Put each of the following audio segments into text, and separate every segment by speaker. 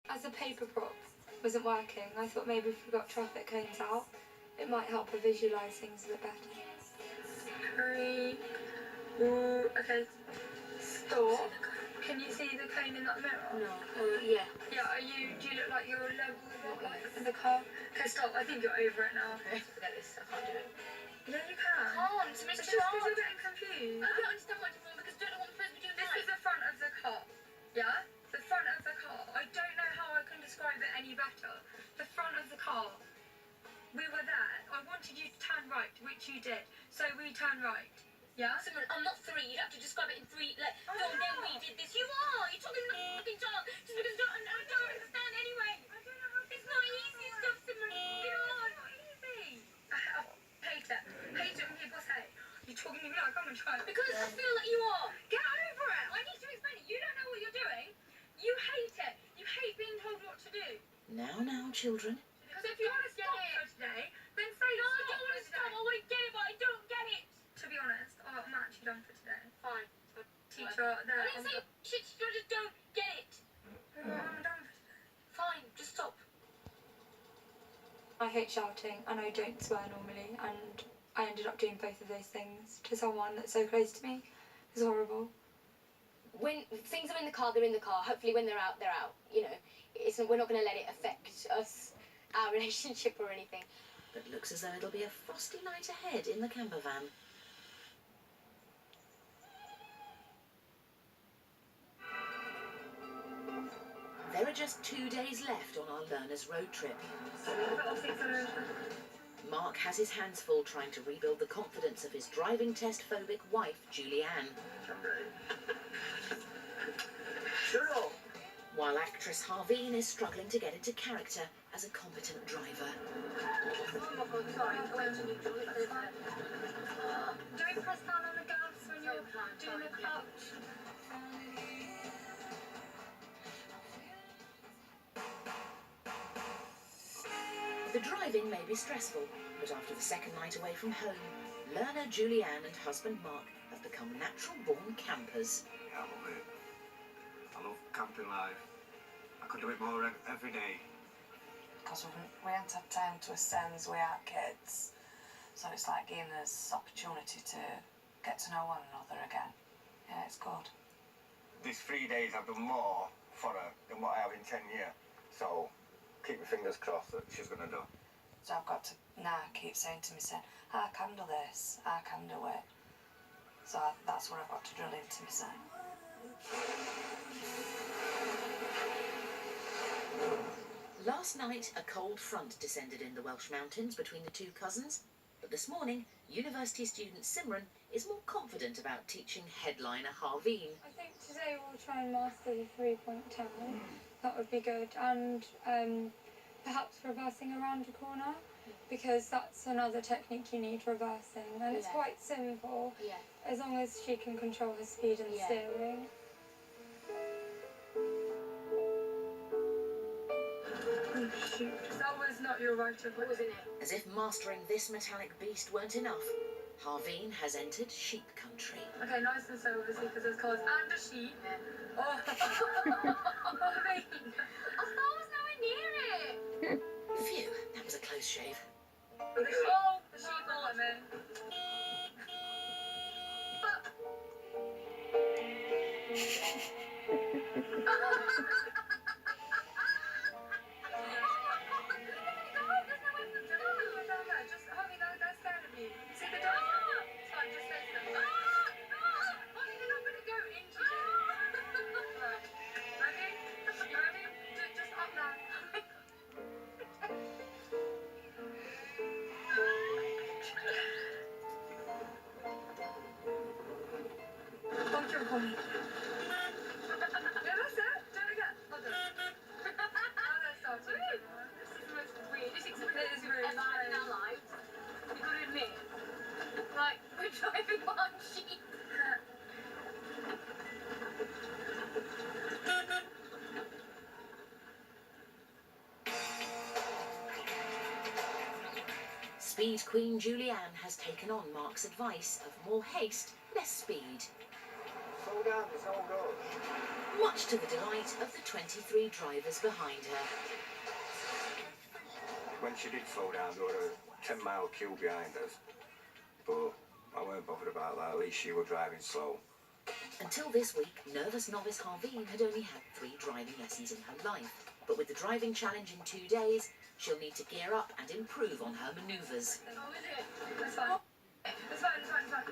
Speaker 1: as a paper prop wasn't working, I thought maybe if we got traffic cones out, it might help her visualise things a bit better. Okay, stop. Can you see the cone in that mirror?
Speaker 2: No. Yeah.
Speaker 1: Yeah, do you look like you're level with it, like in the car? Okay, stop. I think you're over it now.
Speaker 2: Okay. Forget this. I can't do it.
Speaker 1: Yeah, you can.
Speaker 2: I can't. It's
Speaker 1: It's
Speaker 2: too
Speaker 1: just
Speaker 2: hard.
Speaker 1: because you're getting confused.
Speaker 2: I don't understand what you're doing because I don't know what I'm supposed to be doing.
Speaker 1: This is the front of the car. Yeah? The front of the car. I don't know how I can describe it any better. The front of the car. We were there. I wanted you to turn right, which you did. So we turned right. Yeah?
Speaker 2: Simran, I'm not 3. You'd have to describe it in 3. Like, then we did this. You are. You're talking fucking talk. Just because I don't understand anyway.
Speaker 1: I don't know how
Speaker 2: It's not easy stuff, Simran.
Speaker 1: it's not easy. I hate it. Hate it when people say, you're talking to me like I'm a child.
Speaker 2: Because I feel like you are.
Speaker 1: Get over it. I need to explain it. You don't know what you're doing. You hate it. You hate being told what to do.
Speaker 3: Now, children.
Speaker 1: Because if you want to stop for today, then say
Speaker 2: No, I
Speaker 1: stop
Speaker 2: don't want to
Speaker 1: for
Speaker 2: stop.
Speaker 1: today.
Speaker 2: I want to get it, but I don't get it.
Speaker 1: To be honest, I'm actually done for today.
Speaker 2: Fine.
Speaker 1: Teacher,
Speaker 2: I didn't say shit. You just don't get it.
Speaker 1: I'm done for today.
Speaker 2: Fine. Just stop.
Speaker 1: I hate shouting and I don't swear normally, and I ended up doing both of those things to someone that's so close to me. It's horrible.
Speaker 2: When things are in the car, they're in the car. Hopefully when they're out, they're out. You know, we're not going to let it affect us, our relationship or anything.
Speaker 3: But looks as though it'll be a frosty night ahead in the camper van. There are just 2 days left on our learner's road trip. Mark has his hands full trying to rebuild the confidence of his driving test phobic wife, Julianne. While actress Harveen is struggling to get into character as a competent driver.
Speaker 1: Oh my god, sorry, going to neutral. Don't press down on the gas when you're doing the clutch.
Speaker 3: The driving may be stressful, but after the second night away from home, learner Julianne and husband Mark have become natural-born campers.
Speaker 4: Yeah, I love it. I love camping life. I could do it more every day.
Speaker 5: Because we haven't had time to ascend as we are kids, so it's like giving us opportunity to get to know one another again. Yeah, it's good.
Speaker 4: These 3 days I've done more for her than what I have in 10 years. So keep your fingers crossed that she's going to do.
Speaker 5: So I've got to now keep saying to myself, I can do this, I can do it. So that's what I've got to drill into myself.
Speaker 3: Last night, a cold front descended in the Welsh mountains between the two cousins, but this morning, university student Simran is more confident about teaching headliner Harveen.
Speaker 1: I think today we'll try and master the 3-point turn. That would be good. And perhaps reversing around a corner, because that's another technique you need, reversing. And it's quite simple, as long as she can control her speed and steering. Oh shoot, that was not your writer,
Speaker 2: What was in it?
Speaker 3: As if mastering this metallic beast weren't enough, Harveen has entered sheep country.
Speaker 1: Okay, nice and slow, obviously, because there's cars and a sheep.
Speaker 2: Yeah.
Speaker 1: Oh, Harveen.
Speaker 2: I thought I was nowhere near it.
Speaker 3: Phew, that was a close shave.
Speaker 1: The sheep are coming.
Speaker 2: Driving behind sheep.
Speaker 3: Speed Queen Julianne has taken on Mark's advice of more haste, less speed.
Speaker 4: slow down, there's no road.
Speaker 3: Much to the delight of the 23 drivers behind her.
Speaker 4: When she did slow down, there were a 10-mile queue behind us. But I weren't bothered about that, at least she was driving slow.
Speaker 3: Until this week, nervous novice Harveen had only had 3 driving lessons in her life. But with the driving challenge in 2 days, she'll need to gear up and improve on her manoeuvres.
Speaker 1: Oh, is it? That's fine. It's fine, it's fine, it's fine.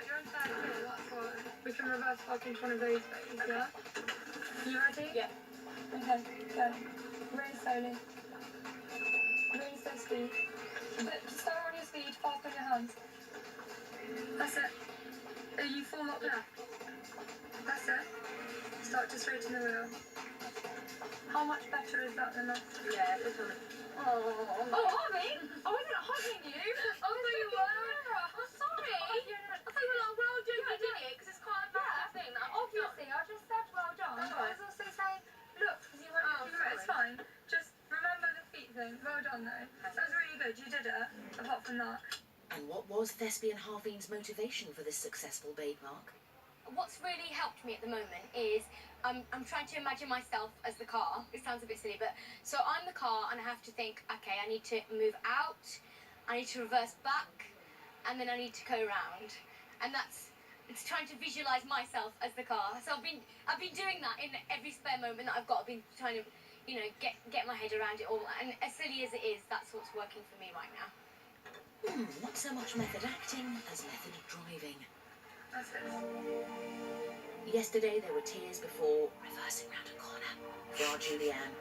Speaker 1: You're on third wheel, that's why. We can reverse park into one of those bays, yeah? You ready?
Speaker 2: Yeah.
Speaker 1: Okay, go. Really slowly. Really slow speed. But slow on your speed, fast on your hands. That's it. Are you full lock left? That's it. Start to straighten the wheel. How much better is that than that?
Speaker 2: Yeah, this one. Oh, Harveen! I wasn't hugging you.
Speaker 1: Oh, no, you were.
Speaker 2: I'm sorry. I thought you were like, well done, you did it, because it's quite a bad thing. Like,
Speaker 1: Obviously, I just said well done.
Speaker 2: Oh,
Speaker 1: But I was also saying, look, because you won't do it. It's fine. Just remember the feet thing. Well done, though. That was really good. You did it. Apart from that.
Speaker 3: And what was thespian Harveen's motivation for this successful bay park?
Speaker 2: What's really helped me at the moment is I'm trying to imagine myself as the car. It sounds a bit silly, but so I'm the car and I have to think, okay, I need to move out, I need to reverse back, and then I need to go around. And it's trying to visualize myself as the car. So I've been doing that in every spare moment that I've got. I've been trying to, get my head around it all. And as silly as it is, that's what's working for me right now.
Speaker 3: Not so much method acting as method driving.
Speaker 1: That's it.
Speaker 3: Yesterday there were tears before reversing round a corner for our Julianne,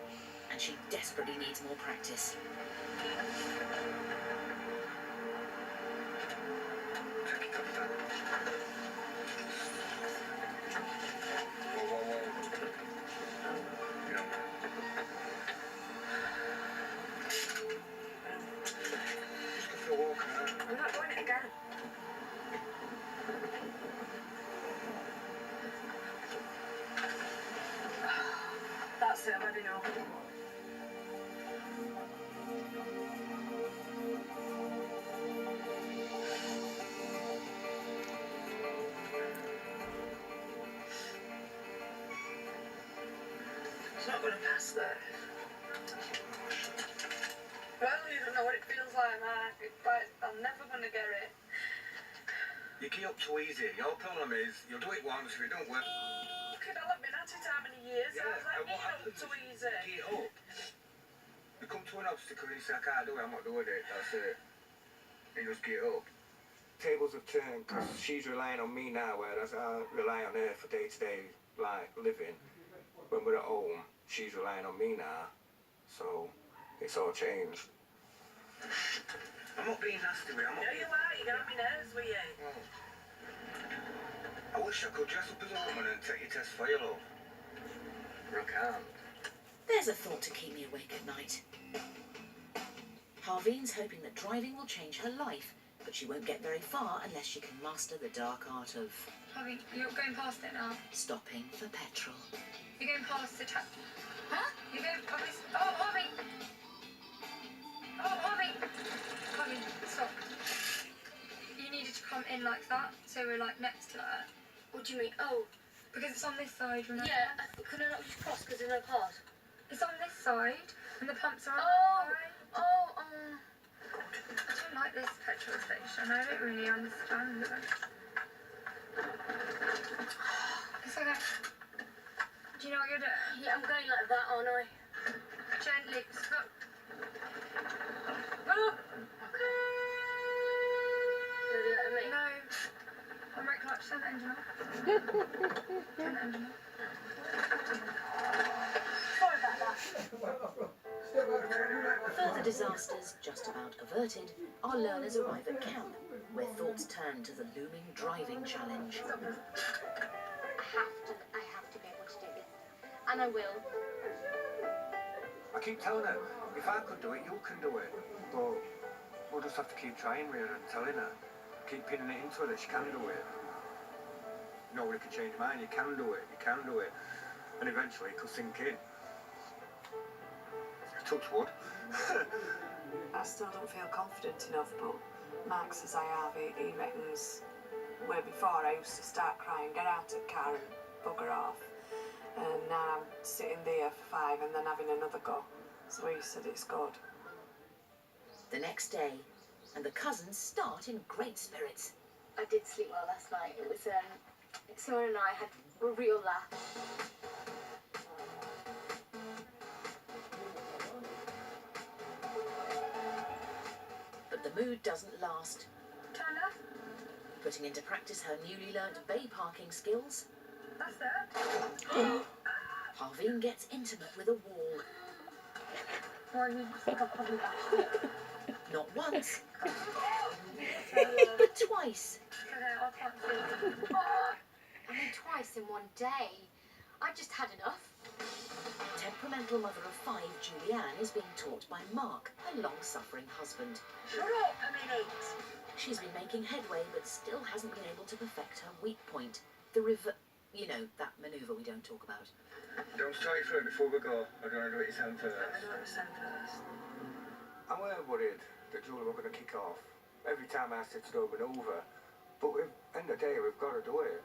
Speaker 3: and she desperately needs more practice.
Speaker 5: We're not doing it again. That's it, I've had enough. It's not going to pass there. Well, you don't know what it feels like, Mark. I'm never going to get it.
Speaker 4: You get up too easy. Your problem is, you'll do it once, if it don't work...
Speaker 5: Kid, I'll have been at it how many years?
Speaker 4: Yeah,
Speaker 5: I was like,
Speaker 4: and what
Speaker 5: get up
Speaker 4: happens
Speaker 5: too
Speaker 4: is
Speaker 5: easy.
Speaker 4: you get up, you come to an obstacle and you say, I can't do it, I'm not doing it, that's it. You just get up. Tables have turned because she's relying on me now, whereas I rely on her for day-to-day living. When we're at home, she's relying on me now, so it's all changed. I'm not being nasty with you, I'm not...
Speaker 5: No, you are. You got me nerves with you.
Speaker 4: I wish I could dress up as a woman and take your test for you, love. But I can't.
Speaker 3: There's a thought to keep me awake at night. Harveen's hoping that driving will change her life, but she won't get very far unless she can master the dark art of
Speaker 1: Harvey, you're going past it now.
Speaker 3: stopping for petrol.
Speaker 1: You're going past the track.
Speaker 2: Huh?
Speaker 1: You're going past... Oh, Harvey! Oh, Harvey! Harvey, stop. You needed to come in like that, so we're like next to it.
Speaker 2: What do you mean? Oh,
Speaker 1: Because it's on this side, remember?
Speaker 2: yeah. Could I not just cross because there's no cars?
Speaker 1: It's on this side, and the pumps are on
Speaker 2: Oh,
Speaker 1: this side.
Speaker 2: oh,
Speaker 1: I don't like this petrol station. I don't really understand it. It's okay. Do you know what you're doing?
Speaker 2: yeah. I'm going like that, aren't I?
Speaker 1: Gently. Stop. Oh!
Speaker 2: Did you let me?
Speaker 1: No. I'm right clutch. Turn the engine off. Turn the engine off.
Speaker 2: Sorry about that.
Speaker 3: Further disasters just about averted, our learners arrive at camp, where thoughts turn to the looming driving challenge.
Speaker 1: Stop this.
Speaker 2: I have to be able to do this, and I will.
Speaker 4: I keep telling her, if I could do it, you can do it. But we'll just have to keep trying with her and telling her. Keep pinning it into her that she can do it. Nobody can change your mind, you can do it, you can do it. And eventually it could sink in. Touch wood.
Speaker 5: I still don't feel confident enough, but Max says I have. He reckons Where before I used to start crying, get out of the car and bugger off. And now I'm sitting there for 5 and then having another go. So he said it's good.
Speaker 3: The next day, and the cousins start in great spirits.
Speaker 2: I did sleep well last night. It was, Simon and I had a real laugh.
Speaker 3: But the mood doesn't last.
Speaker 1: Turn left.
Speaker 3: Putting into practice her newly learnt bay parking skills,
Speaker 1: That's it.
Speaker 3: Harveen gets intimate with a wall.
Speaker 1: Well, you think I'll probably
Speaker 3: Not once, but twice.
Speaker 1: I can't see.
Speaker 2: I mean, twice in one day. I just had enough.
Speaker 3: Temperamental mother of 5, Julianne, is being taught by Mark, her long-suffering husband.
Speaker 2: Shut up, I mean, 8.
Speaker 3: She's been making headway, but still hasn't been able to perfect her weak point. You know, that manoeuvre we don't talk about.
Speaker 4: Don't start your throat before we go. I don't want to do it yourself first. I weren't worried that Julie were going to kick off every time I said to do a manoeuvre, but at the end of the day, we've got to do it.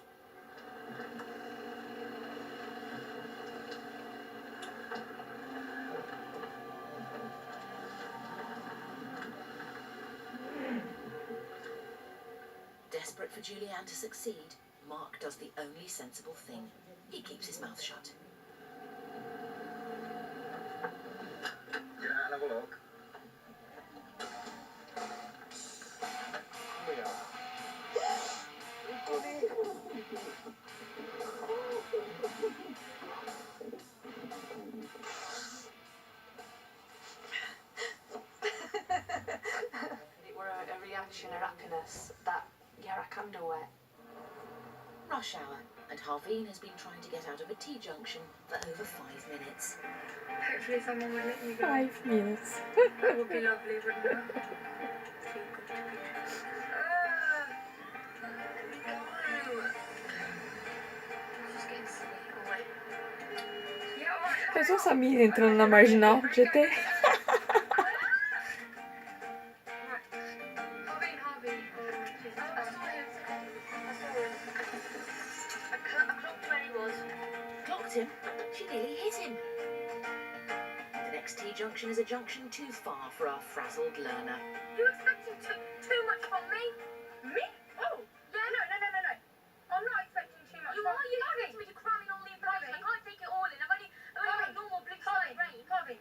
Speaker 3: Desperate for Julianne to succeed, Mark does the only sensible thing. He keeps his mouth shut.
Speaker 4: Get out and have a look. Here we are.
Speaker 5: It were a reaction of happiness that I can do it.
Speaker 3: Rush hour, and Harveen has been trying to get out of a T-junction for over 5 minutes.
Speaker 1: Hopefully someone would let you go.
Speaker 6: 5 minutes.
Speaker 1: It would be lovely, wouldn't it? Feel good to be.
Speaker 2: Just getting silly. All right.
Speaker 1: Yeah, all right.
Speaker 6: Pensou Samir entrando na marginal GT?
Speaker 2: Harvey. I clocked where he was.
Speaker 3: Clocked him. She nearly hit him. The next T-junction is a junction too far for our frazzled learner.
Speaker 2: You expecting too much from me?
Speaker 1: Me? Oh, yeah, no. I'm not expecting too much.
Speaker 2: You are. You expect me to cram in all the information. I can't take it all in. I've only got normal blue sky brain.
Speaker 1: Harvey.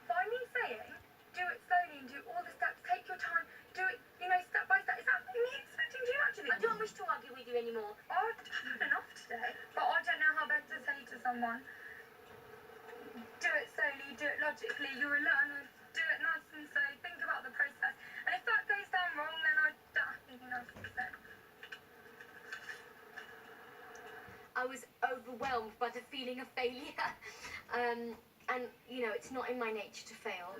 Speaker 1: By me saying, do it slowly and do all the steps, take your time, do it, step by step. Is that me expecting too much of it?
Speaker 2: I don't wish to argue with you anymore.
Speaker 1: I've had enough today, but I don't know how best to say to someone. Do it slowly, do it logically. You're a learner. Do it nice and slow. Think about the process. And if that goes down wrong, then I don't have anything else to say.
Speaker 2: I was overwhelmed by the feeling of failure. And, it's not in my nature to fail.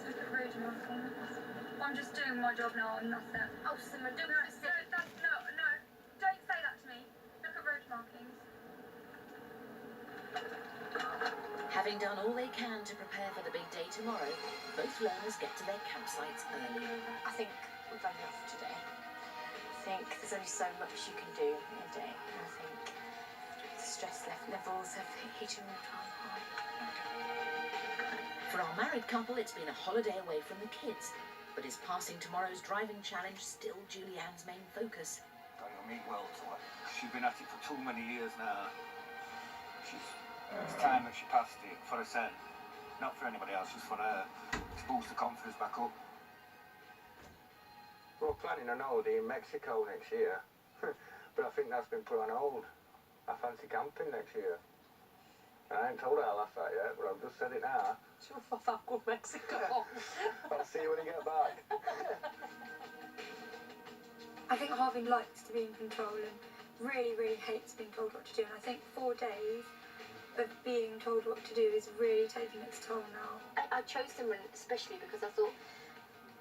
Speaker 1: Look at road markings. I'm just doing my job now and that's it.
Speaker 2: Oh, Simon, don't
Speaker 1: No, don't say that to me. Look at road markings.
Speaker 3: Having done all they can to prepare for the big day tomorrow, both learners get to their campsites early.
Speaker 2: I think we've had enough today. I think there's only so much you can do in a day. And I think the stress levels have hit an all-time high.
Speaker 3: For our married couple, it's been a holiday away from the kids, but is passing tomorrow's driving challenge still Julianne's main focus?
Speaker 4: You'll mean well to her. She's been at it for too many years now. It's time that she passed it for herself. Not for anybody else, just for her. To boost the confidence back up. We're planning an holiday in Mexico next year. But I think that's been put on hold. I fancy camping next year. I ain't told her I'll laugh at yet, but I've just said it now.
Speaker 5: Sure, I'll go Mexico.
Speaker 4: I'll see you when you get back.
Speaker 1: I think Harveen likes to be in control and really, really hates being told what to do. And I think 4 days of being told what to do is really taking its toll now.
Speaker 2: I chose Simran especially because I thought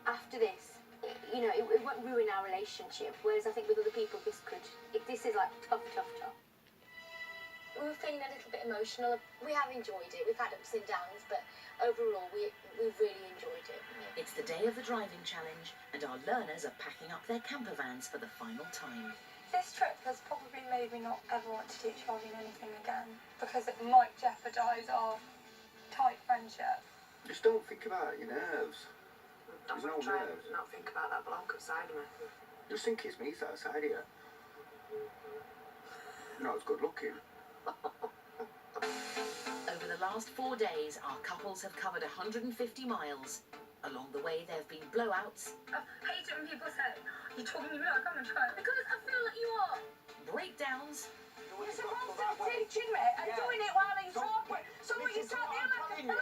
Speaker 2: after this, it won't ruin our relationship. Whereas I think with other people, this is like tough. We were feeling a little bit of emotional. We have enjoyed it. We've had ups and downs, but overall, we've really enjoyed it.
Speaker 3: It's the day of the driving challenge, and our learners are packing up their camper vans for the final time.
Speaker 1: This trip has probably made me not ever want to teach Harveen anything again, because it might jeopardise our tight friendship.
Speaker 4: Just don't think about your nerves.
Speaker 5: I'm
Speaker 4: There's no
Speaker 5: trying
Speaker 4: nerves.
Speaker 5: to not think about that bloke outside of me.
Speaker 4: Just think it's me outside of you. Not as good looking.
Speaker 3: Over the last 4 days, our couples have covered 150 miles. Along the way, there have been blowouts,
Speaker 1: I hate it when people say, "You're talking to me like I'm a child."
Speaker 2: Because I feel like you are.
Speaker 3: breakdowns,
Speaker 5: You're supposed to be teaching me and doing it while he's talking. So what you start doing like a...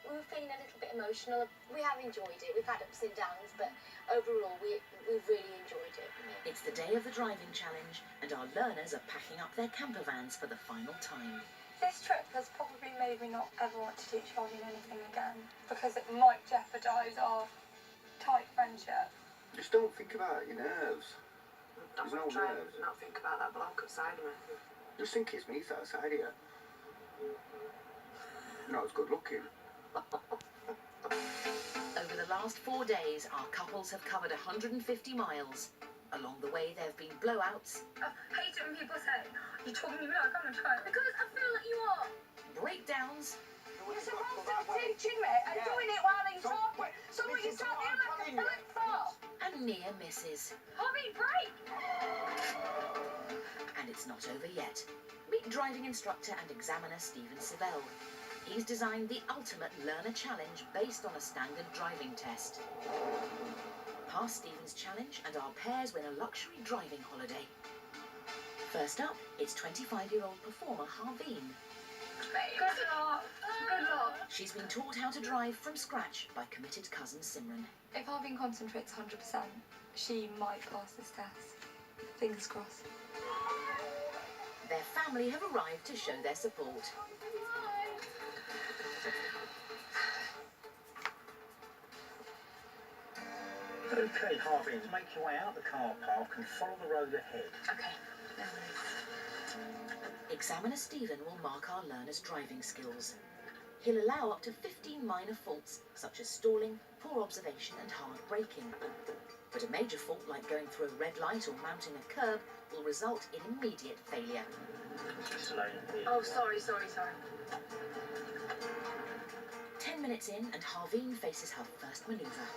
Speaker 2: We were feeling a little bit emotional. We have enjoyed it. We've had ups and downs, but overall, we've really enjoyed it.
Speaker 3: It's the day of the driving challenge, and our learners are packing up their camper vans for the final time.
Speaker 1: This trip has probably made me not ever want to teach Harveen anything again, because it might jeopardise our tight friendship.
Speaker 4: Just don't think about your nerves.
Speaker 5: I'm
Speaker 4: There's no
Speaker 5: trying
Speaker 4: nerves.
Speaker 5: to not think about that bloke outside of me.
Speaker 4: Just think it's me outside of you. Not as good looking.
Speaker 3: Over the last 4 days, our couples have covered 150 miles. Along the way, there have been blowouts,
Speaker 1: I hate it when people say, "You're talking to me like I'm a child."
Speaker 2: Because I feel like you are.
Speaker 3: breakdowns,
Speaker 5: You're supposed to be teaching me and doing it while he's talking. So what you start doing like a flip for?
Speaker 3: and near misses.
Speaker 2: Harveen, break!
Speaker 3: And it's not over yet. Meet driving instructor and examiner Stephen Sivell. He's designed the ultimate learner challenge based on a standard driving test. Pass Stephen's challenge and our pairs win a luxury driving holiday. First up, it's 25-year-old performer Harveen.
Speaker 1: Good luck. Good luck.
Speaker 3: She's been taught how to drive from scratch by committed cousin Simran.
Speaker 1: If Harveen concentrates 100%, she might pass this test. Fingers crossed.
Speaker 3: Their family have arrived to show their support.
Speaker 7: Okay, Harveen, make your way out the car park and follow the road ahead.
Speaker 2: Okay.
Speaker 3: Examiner Stephen will mark our learners' driving skills. He'll allow up to 15 minor faults, such as stalling, poor observation and hard braking. But a major fault like going through a red light or mounting a curb will result in immediate failure.
Speaker 7: Slowly.
Speaker 2: Oh, sorry.
Speaker 3: 10 minutes in and Harveen faces her first manoeuvre.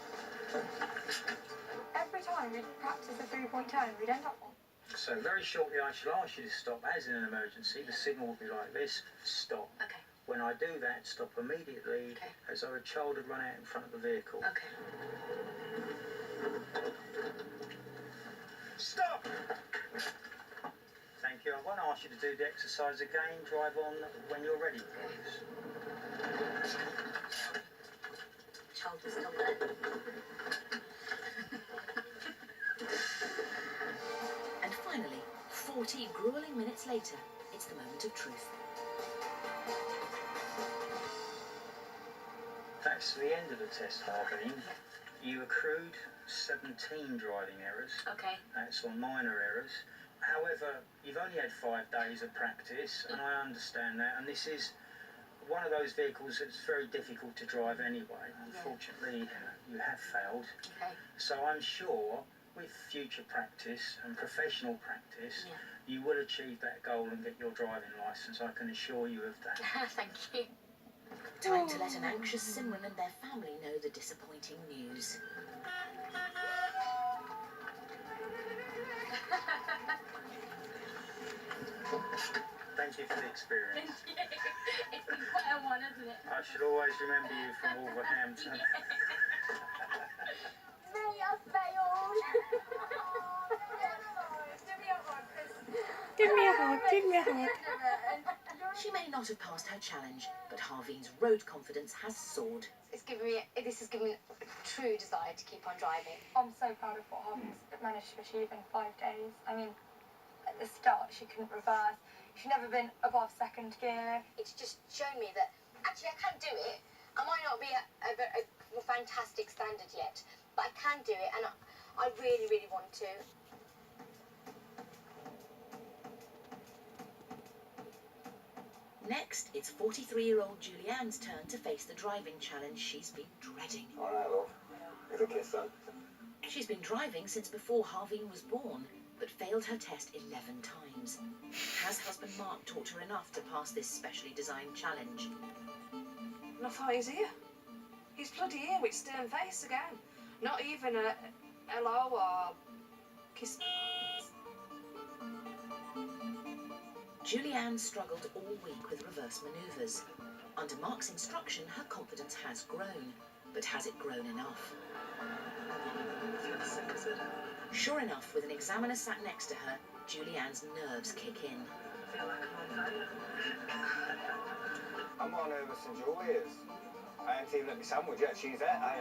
Speaker 1: Every time we'd practice a 3-point turn, we'd end up on.
Speaker 7: So very shortly I shall ask you to stop. As in an emergency, the signal will be like this, stop.
Speaker 2: Okay.
Speaker 7: When I do that, stop immediately,
Speaker 2: Okay.
Speaker 7: as though a child had run out in front of the vehicle.
Speaker 2: Okay.
Speaker 7: Stop! Thank you. I won't ask you to do the exercise again. Drive on when you're ready, please.
Speaker 2: Child was still there.
Speaker 3: And finally, 40 grueling minutes later, it's the moment of truth.
Speaker 7: That's the end of the test, Harveen. You accrued 17 driving errors.
Speaker 2: Okay.
Speaker 7: That's on minor errors. However, you've only had 5 days of practice, and I understand that. And this is one of those vehicles that's very difficult to drive anyway. Unfortunately, you have failed.
Speaker 2: Okay.
Speaker 7: So I'm sure with future practice and professional practice, you will achieve that goal and get your driving licence. I can assure you of that.
Speaker 2: Thank you.
Speaker 3: Time to let an anxious Simran and their family know the disappointing news.
Speaker 7: Thank you for the experience.
Speaker 2: It's been quite a one, hasn't it?
Speaker 7: I shall always remember you from Wolverhampton.
Speaker 2: May I failed.
Speaker 6: Give me a hug, give me a hug.
Speaker 3: She may not have passed her challenge, but Harveen's road confidence has soared.
Speaker 2: This has given me a true desire to keep on driving.
Speaker 1: I'm so proud of what Harveen's managed to achieve in 5 days. I mean, at the start she couldn't reverse. She'd never been above second gear.
Speaker 2: It's just shown me that actually I can do it. I might not be a fantastic standard yet, but I can do it, and I really, really want to.
Speaker 3: Next, it's 43-year-old Julianne's turn to face the driving challenge she's been dreading.
Speaker 4: All right, love. Little kiss, son.
Speaker 3: She's been driving since before Harveen was born, but failed her test 11 times. Has husband Mark taught her enough to pass this specially designed challenge?
Speaker 5: And I thought, he's here. He's bloody here with stern face again. Not even a hello or kiss.
Speaker 3: Julianne struggled all week with reverse manoeuvres. Under Mark's instruction, her confidence has grown, but has it grown enough? Sure enough, with an examiner sat next to her, Julianne's nerves kick in.
Speaker 4: I'm more nervous than Julie is. I haven't even had my sandwich yet. She's there. I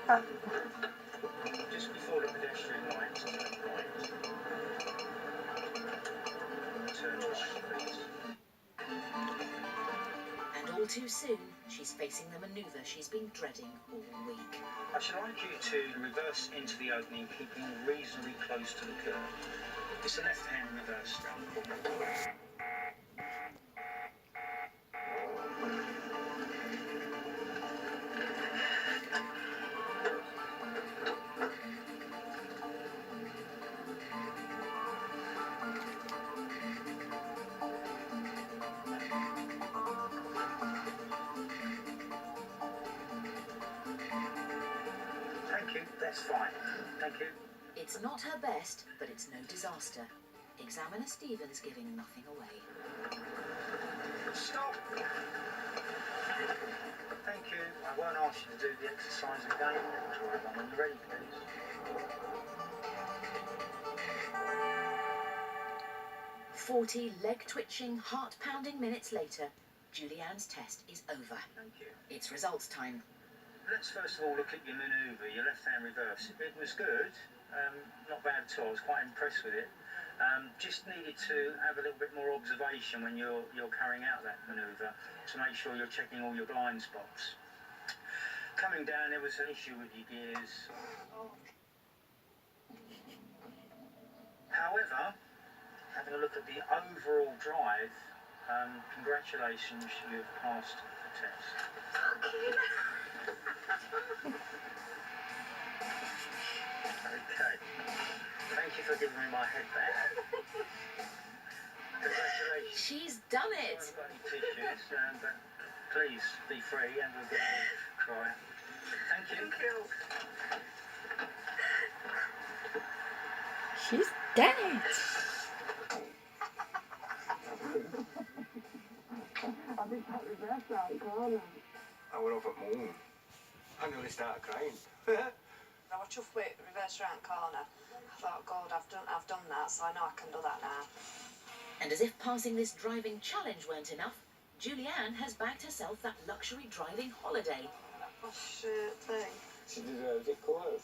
Speaker 4: haven't.
Speaker 7: Just before the pedestrian light, turn right. Turn right, please.
Speaker 3: And all too soon, she's facing the manoeuvre she's been dreading all week.
Speaker 7: I should like you to reverse into the opening, keeping reasonably close to the curb. It's a left-hand reverse round the corner. Thank you, that's fine. Thank you.
Speaker 3: It's not her best, but it's no disaster. Examiner Stevens giving nothing away.
Speaker 7: Stop! Thank you. I won't ask you to do the exercise again. Drive on when you're ready, please. "40 leg-twitching, heart-pounding minutes later, Julianne's test is over. Thank you.
Speaker 3: It's results time.
Speaker 7: Let's first of all look at your manoeuvre, your left-hand reverse. It was good, not bad at all. I was quite impressed with it. Just needed to have a little bit more observation when you're carrying out that manoeuvre to make sure you're checking all your blind spots. Coming down, there was an issue with your gears. However, having a look at the overall drive, congratulations, you've passed the test. Okay. Thank you for giving me my head back. Congratulations.
Speaker 3: She's done
Speaker 7: I
Speaker 3: it!
Speaker 7: haven't got any tissues, but please be free and we'll get a try. Thank you.
Speaker 6: She's done it!
Speaker 4: I went up at Moon. I nearly started crying.
Speaker 5: I was chuffed with reverse round corner. I thought, God, I've done that, so I know I can do that now.
Speaker 3: And as if passing this driving challenge weren't enough, Julianne has bagged herself that luxury driving holiday.
Speaker 5: Oh, shit thing.
Speaker 4: She deserves it, colours.